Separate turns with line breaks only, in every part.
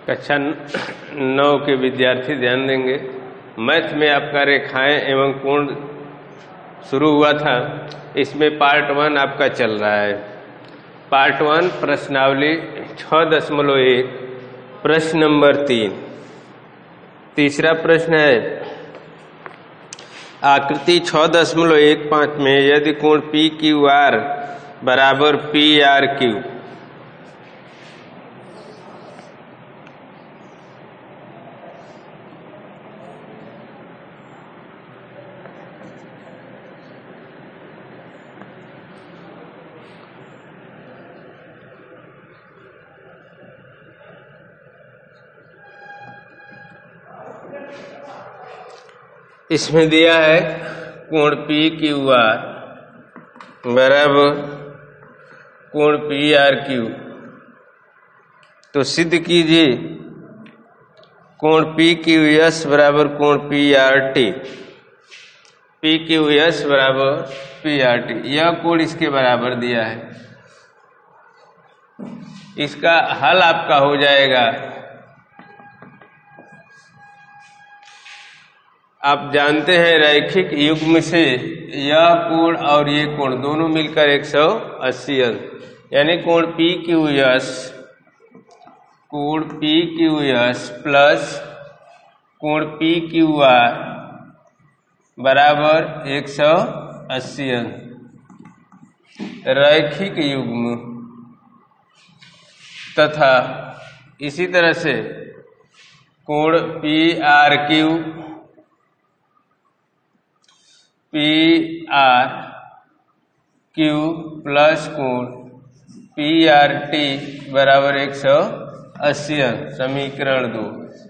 कक्षा 9 के विद्यार्थी ध्यान देंगे। मैथ में आपका रेखाएं एवं कोण शुरू हुआ था, इसमें पार्ट 1 आपका चल रहा है। पार्ट 1 प्रश्नावली 6.1 प्रश्न नंबर 3। तीसरा प्रश्न है, आकृति 6.15 में यदि कोण पी क्यू आर बराबर पी आर क्यू इसमें दिया है कोण पी क्यू आर बराबर कोण पी आर क्यू। तो सिद्ध कीजिए कोण पी क्यू एस बराबर कोण P R T. P Q S बराबर पी आर टी, यह कोण इसके बराबर दिया है। इसका हल आपका हो जाएगा, आप जानते हैं रैखिक युग्म से यह कोण और ये कोण दोनों मिलकर 180 अंश, यानी कोण पी क्यू एस प्लस कोण पी क्यू आर बराबर 180 अंश रैखिक युग्म। तथा इसी तरह से कोण पी आर क्यू प्लस कोण पी आर टी बराबर 180 अंश। समीकरण 2,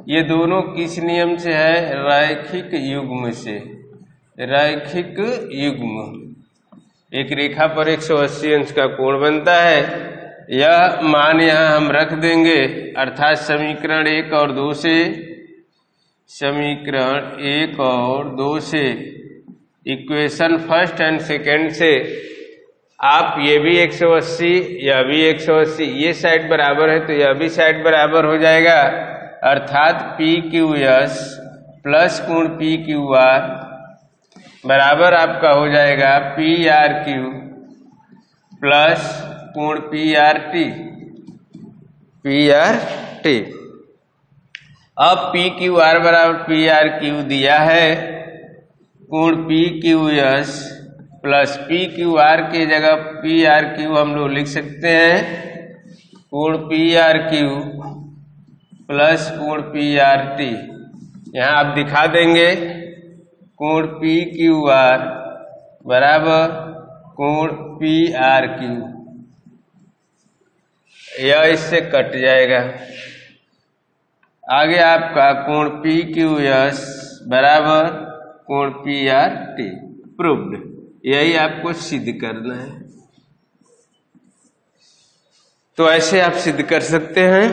ये दोनों किस नियम से है? रैखिक युग्म से। रैखिक युग्म, एक रेखा पर 180 अंश का कोण बनता है। यह मान यहां हम रख देंगे, अर्थात समीकरण 1 और 2 से इक्वेशन फर्स्ट एंड सेकेंड से आप ये भी 180 यह भी 180, ये साइड बराबर है तो यह भी साइड बराबर हो जाएगा। अर्थात पी क्यू एस प्लस कोण पी क्यू आर बराबर आपका हो जाएगा पी आर क्यू प्लस कोण पी आर टी। अब पी क्यू आर बराबर पी आर क्यू दिया है, कोण P Q S plus P Q R के जगह पी आर क्यू हम लोग लिख सकते हैं कोण पी आर क्यू प्लस कोण पी आर टी। यहाँ आप दिखा देंगे कोण पी क्यू आर बराबर कोण पी आर क्यू, यह इससे कट जाएगा। आगे आपका कोण पी क्यू एस बराबर कोण पी आर टी प्रूव्ड। यही आपको सिद्ध करना है। तो ऐसे आप सिद्ध कर सकते हैं।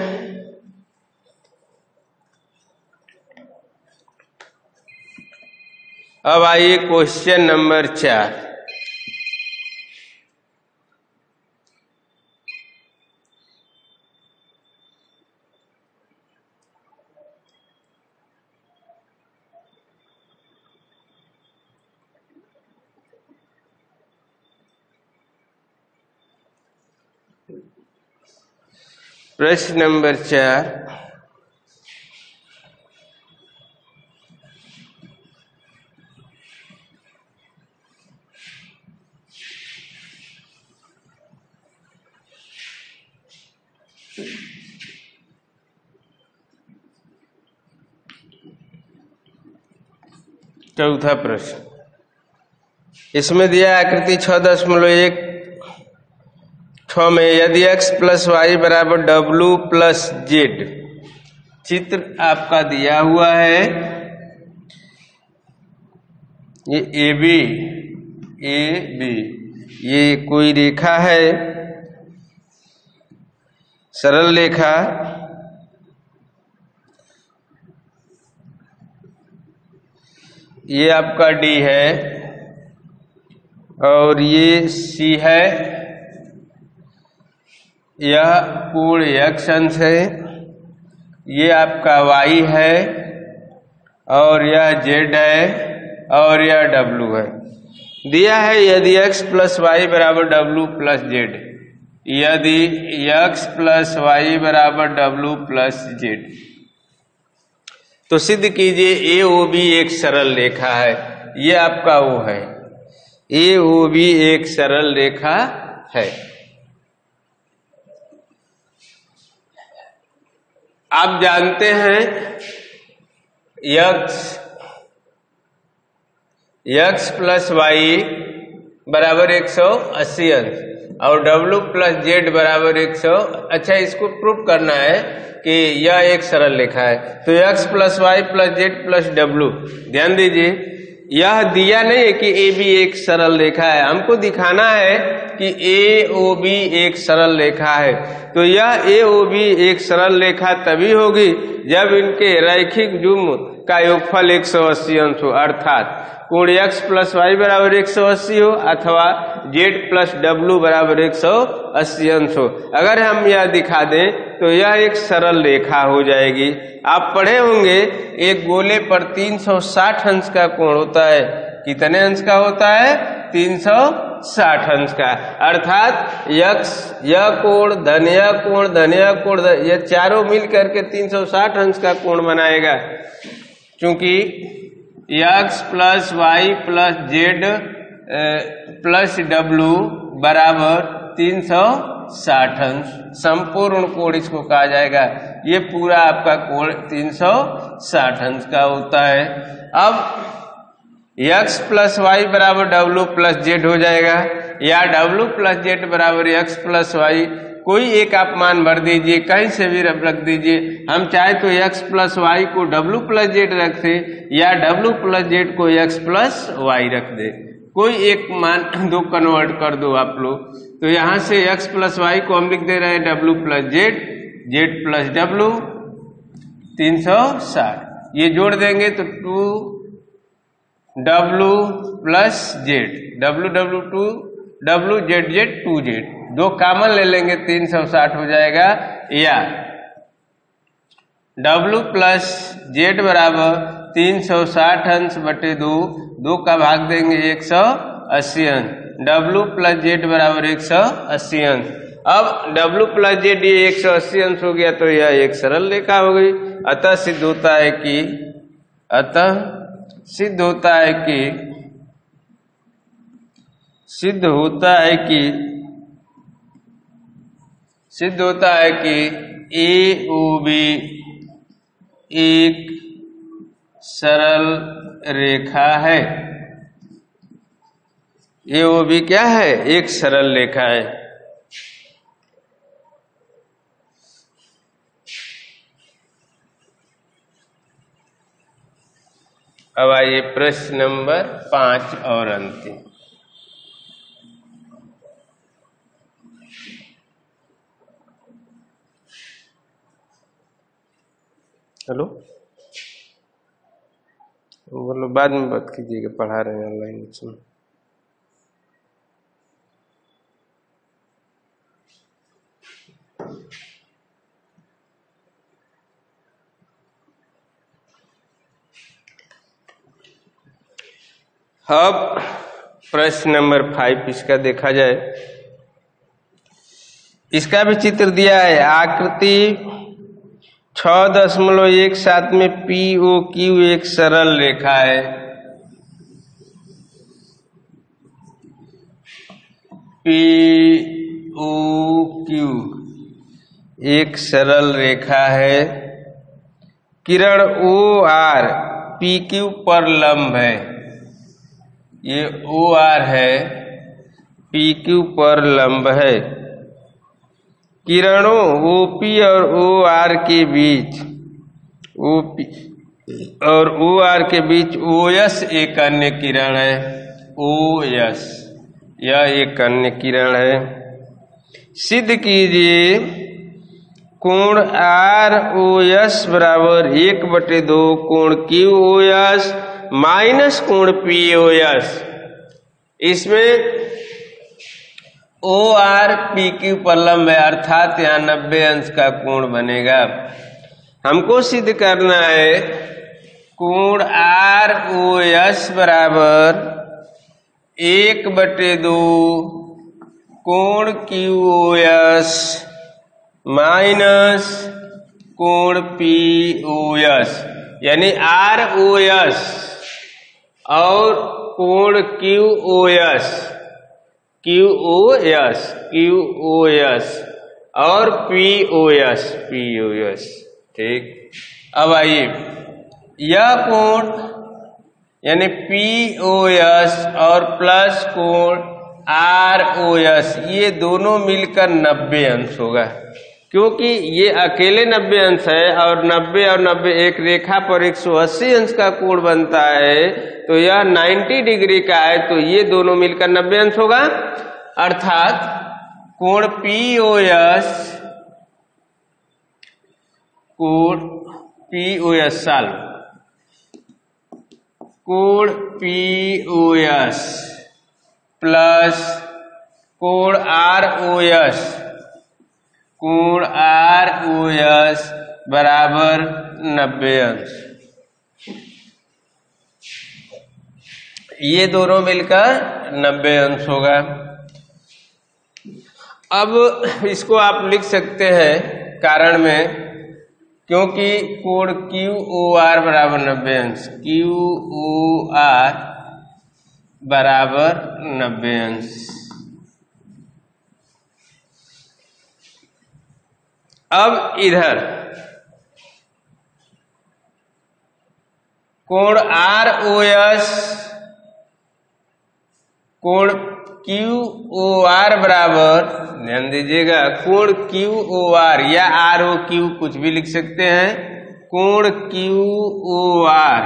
अब आइए क्वेश्चन नंबर 4। प्रश्न नंबर 4, चौथा प्रश्न। इसमें दिया आकृति 6.16 में यदि x प्लस वाई बराबर डब्लू प्लस जेड, चित्र आपका दिया हुआ है। ये ए बी ये कोई रेखा है, सरल रेखा। ये आपका डी है और ये सी है। यह कोण x अंश है ये आपका y है और यह z है और यह w है। दिया है यदि x प्लस वाई बराबर w प्लस जेड, यदि x प्लस वाई बराबर w प्लस जेड, तो सिद्ध कीजिए AOB एक सरल रेखा है। ये आपका वो है, AOB एक सरल रेखा है। आप जानते हैं x प्लस वाई बराबर 180 अंश और w प्लस जेड बराबर 100। अच्छा, इसको प्रूफ करना है कि यह एक सरल रेखा है, तो x plus Y plus Z plus w। ध्यान दीजिए, यह दिया नहीं है कि AB एक सरल रेखा है, हमको दिखाना है कि AOB एक सरल रेखा है। तो यह AOB एक सरल रेखा तभी होगी जब इनके रैखिक जुम्न का योगफल 180 अंश हो, अर्थात कोण x प्लस वाई बराबर 180 हो अथवा z प्लस w बराबर 180 अंश हो। अगर हम यह दिखा दें तो यह एक सरल रेखा हो जाएगी। आप पढ़े होंगे एक गोले पर 360 अंश का कोण होता है। कितने अंश का होता है? 360 अंश का, अर्थात यह कोण धन्य कोण ये चारों मिल करके 360 अंश का कोण बनाएगा। चूंकि x plus Y plus Z plus w बराबर 360 अंश, संपूर्ण कोण इसको कहा जाएगा। ये पूरा आपका कोण 360 अंश का होता है। अब x प्लस वाई बराबर w प्लस जेड हो जाएगा, या w प्लस जेड बराबर x प्लस वाई, कोई एक आप मान भर दीजिए, कहीं से भी रख दीजिए। हम चाहे तो x प्लस वाई को w प्लस जेड रख दे या w प्लस जेड को x प्लस वाई रख दे, कोई एक मान दो कन्वर्ट कर दो आप लोग। तो यहाँ से x प्लस वाई को हम लिख दे रहे हैं w plus Z, Z plus w 360, ये जोड़ देंगे तो 2w plus Z, w Z 2z, दो कामन ले लेंगे 360 हो जाएगा, या w प्लस जेड बराबर 360 अंश बटे 2 का भाग देंगे 180 अंश, w प्लस जेड बराबर 180 अंश। अब w प्लस जेड ये 180 अंश हो गया, तो यह एक सरल रेखा हो गई। अतः सिद्ध होता है कि AOB एक सरल रेखा है। AOB क्या है? एक सरल रेखा है। अब आइए प्रश्न नंबर 5 और अंतिम। हेलो, बोलो, बाद में बात कीजिएगा, पढ़ा रहे हैं ऑनलाइन। सुनो, अब प्रश्न नंबर 5 इसका देखा जाए। इसका भी चित्र दिया है। आकृति 6.17 में POQ एक सरल रेखा है। POQ एक सरल रेखा है। किरण OR PQ पर लंब है। ये OR है, PQ पर लंब है। किरणों OP और OR के बीच, OP और OR के बीच OS एक अन्य किरण है। OS यह एक अन्य किरण है। सिद्ध कीजिए कोण ROS बराबर 1/2 कोण QOS माइनस कोण POS। इसमें OR PQ पर लंब है, अर्थात यहाँ 90 अंश का कोण बनेगा। हमको सिद्ध करना है कोण ROS बराबर 1/2 कोण QOS माइनस कोण POS, यानी ROS और कोण QOS और POS। ठीक, अब आइए यह कोण यानी POS और प्लस कोण ROS ये दोनों मिलकर 90 अंश होगा, क्योंकि ये अकेले 90 अंश है और 90 और 90 एक रेखा पर 180 अंश का कोण बनता है, तो यह 90 डिग्री का है, तो ये दोनों मिलकर 90 अंश होगा। अर्थात कोण POS प्लस कोण ROS बराबर 90 अंश, ये दोनों मिलकर 90 अंश होगा। अब इसको आप लिख सकते हैं कारण में, क्योंकि कोण QOR बराबर 90 अंश, QOR बराबर 90 अंश। अब इधर कोण ROS कोण QOR बराबर, ध्यान दीजिएगा, कोण QOR या ROQ कुछ भी लिख सकते हैं, कोण QOR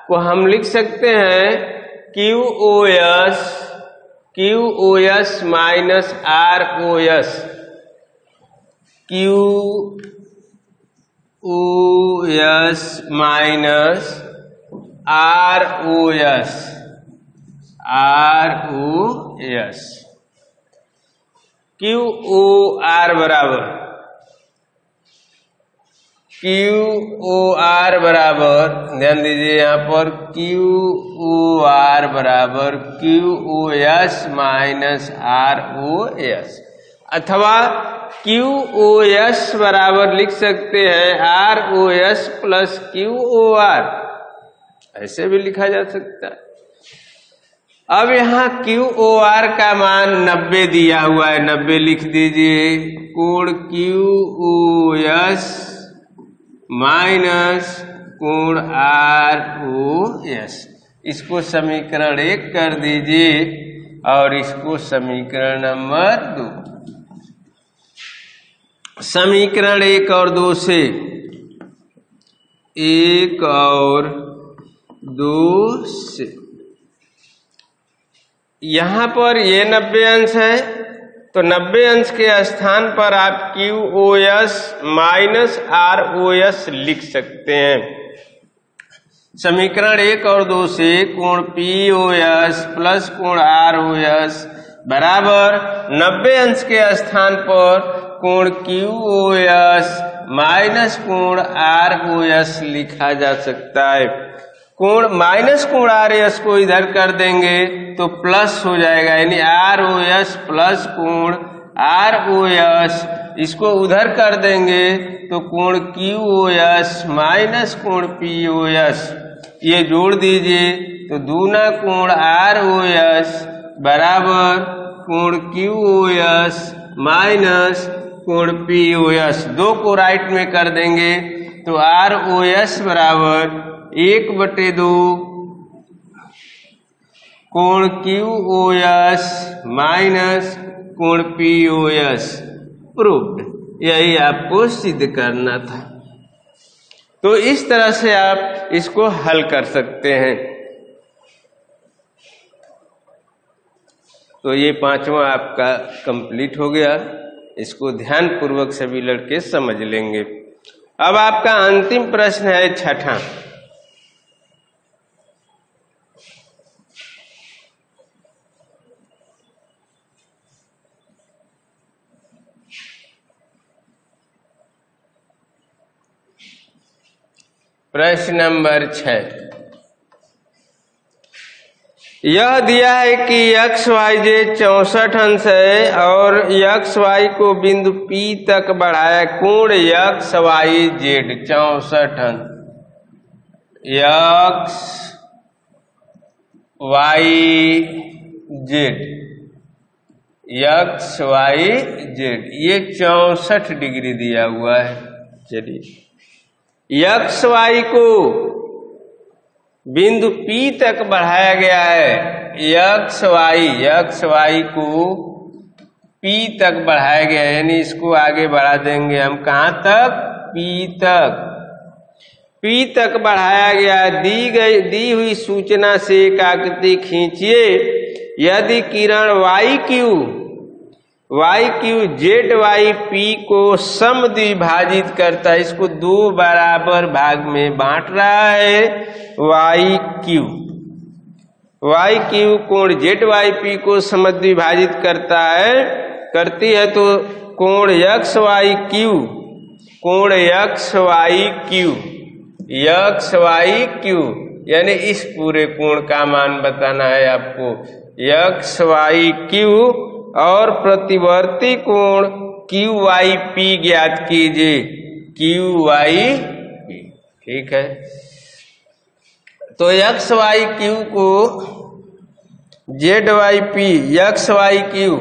को हम लिख सकते हैं QOS minus ROS, QOS minus ROS। QOR बराबर ध्यान दीजिए यहाँ पर QOR बराबर QOS माइनस ROS, अथवा QOS बराबर लिख सकते हैं ROS प्लस QOR, ऐसे भी लिखा जा सकता है। अब यहाँ QOR का मान 90 दिया हुआ है, 90 लिख दीजिए, कोण QOS माइनस कोण ROS, इसको समीकरण 1 कर दीजिए और इसको समीकरण नंबर 2। समीकरण 1 और 2 से, 1 और 2 से यहाँ पर ये 90 अंश है, तो 90 अंश के स्थान पर आप QOS माइनस ROS लिख सकते हैं। समीकरण 1 और 2 से कोण POS प्लस कोण ROS बराबर 90 अंश के स्थान पर कोण QOS माइनस कोण ROS लिखा जा सकता है। कोण माइनस कोण ROS को इधर कर देंगे तो प्लस हो जाएगा, यानी ROS प्लस कोण ROS, इसको उधर कर देंगे तो कोण QOS माइनस कोण POS, ये जोड़ दीजिए तो दूना कोण ROS बराबर कोण QOS माइनस कोण POS, 2 को राइट में कर देंगे तो ROS बराबर 1/2 कोण QOS माइनस कोण POS प्रूव्ड। यही आपको सिद्ध करना था। तो इस तरह से आप इसको हल कर सकते हैं। तो ये 5वां आपका कंप्लीट हो गया। इसको ध्यान पूर्वक सभी लड़के समझ लेंगे। अब आपका अंतिम प्रश्न है 6वां। प्रश्न नंबर 6, यह दिया है कि एक्स वाई जेड 64 अंश है और एक्स वाई को बिंदु P तक बढ़ाया, कोण एक्स वाई जेड 64 अंश, X Y Z, X Y Z ये 64 डिग्री दिया हुआ है। चलिए एक्स वाई को बिंदु P तक बढ़ाया गया है, एक्स वाई को P तक बढ़ाया गया है, यानी इसको आगे बढ़ा देंगे हम कहाँ तक, P तक बढ़ाया गया। दी हुई सूचना से एक आकृति खींचिए। यदि किरण Y Q Z Y P को समद्विभाजित करता है, इसको दो बराबर भाग में बांट रहा है, वाई क्यू कोण जेड वाई P को समद्विभाजित करती है, तो कोण एक्स वाई क्यू यानी इस पूरे कोण का मान बताना है आपको, एक्स वाई क्यू, और प्रतिवर्ती कोण क्यू वाई पी ज्ञात कीजिए, क्यू वाई पी। ठीक है, तो एक्स वाई क्यू को Z Y P, X Y Q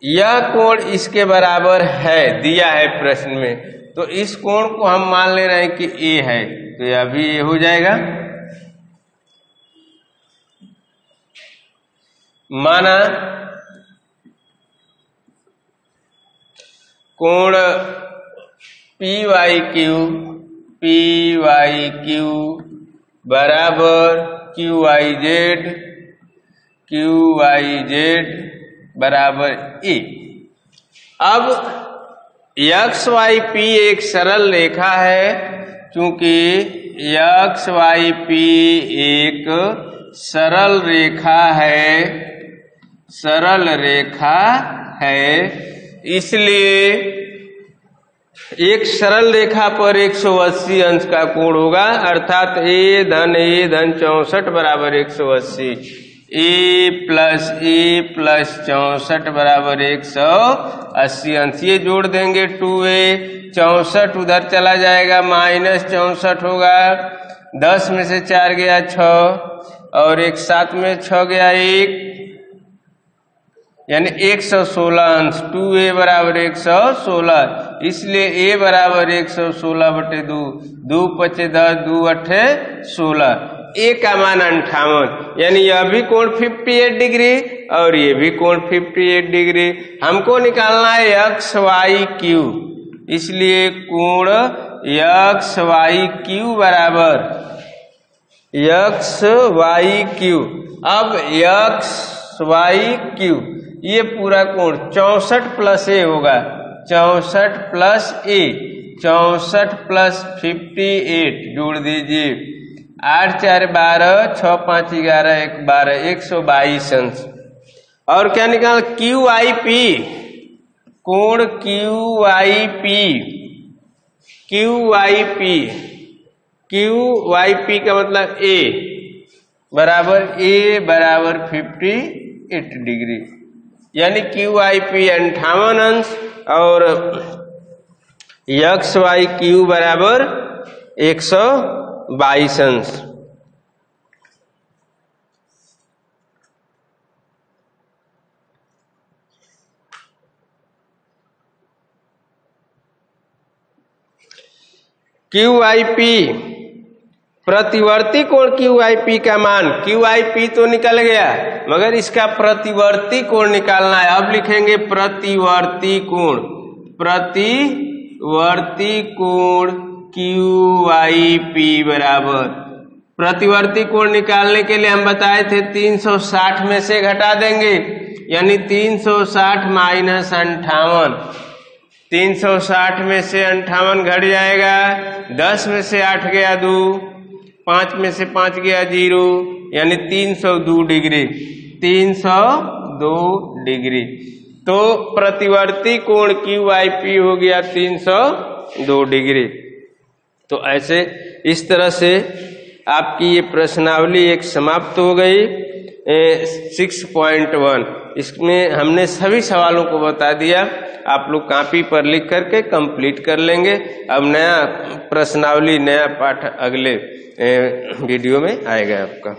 यह कोण इसके बराबर है, दिया है प्रश्न में, तो इस कोण को हम मान ले रहे हैं कि ए है, तो यह भी ए हो जाएगा। माना कोण पी वाई क्यू बराबर क्यू वाई जेड बराबर ए। अब एक्स वाई पी एक सरल रेखा है, क्योंकि एक्स वाई पी एक सरल रेखा है, इसलिए एक सरल रेखा पर 180 अंश का कोण होगा, अर्थात ए धन 64 बराबर 180, ए प्लस 64 बराबर 180 अंश। ये जोड़ देंगे 2a, 64 उधर चला जाएगा, माइनस 64 होगा, 10 में से 4 गया 6 और एक 7 में 6 गया 1, यानी 116 अंश। 2a बराबर 116, इसलिए a बराबर 116/2, 2 × 10, 2 × 8 16, a का मान 58, यानी यह भी कोण 58 डिग्री और ये भी कोण 58 डिग्री। हमको निकालना है एक्स वाई क्यू, इसलिए कोण एक्स वाई क्यू बराबर एक्स वाई क्यू। अब एक्स वाई क्यू ये पूरा कोण 64 प्लस ए होगा, 64 प्लस ए, 64 प्लस 58 जोड़ दीजिए, 8 4 12, 6 5 11, 1 12, 122 अंश। और क्या निकाल, क्यू आई पी, कोण क्यू वाई पी का मतलब ए बराबर 58 डिग्री, यानी क्यू आई पी 58 अंश और एक्स वाई क्यू बराबर 122 अंश। क्यू आई पी प्रतिवर्ती कोण क्यू आई पी का मान, क्यू आई पी तो निकल गया मगर इसका प्रतिवर्ती कोण निकालना है। अब लिखेंगे प्रतिवर्ती कोण क्यू आई पी बराबर, प्रतिवर्ती कोण निकालने के लिए हम बताए थे 360 में से घटा देंगे, यानी 360 माइनस 58, 360 में से 58 घट जाएगा, 10 में से 8 गया 2, 5 में से 5 गया 0, यानी 302 डिग्री, 302 डिग्री। तो प्रतिवर्ती कोण QIP हो गया 302 डिग्री। तो ऐसे इस तरह से आपकी ये प्रश्नावली एक समाप्त हो गई 6.1। इसमें हमने सभी सवालों को बता दिया, आप लोग कॉपी पर लिख करके कंप्लीट कर लेंगे। अब नया प्रश्नावली, नया पाठ अगले वीडियो में आएगा आपका।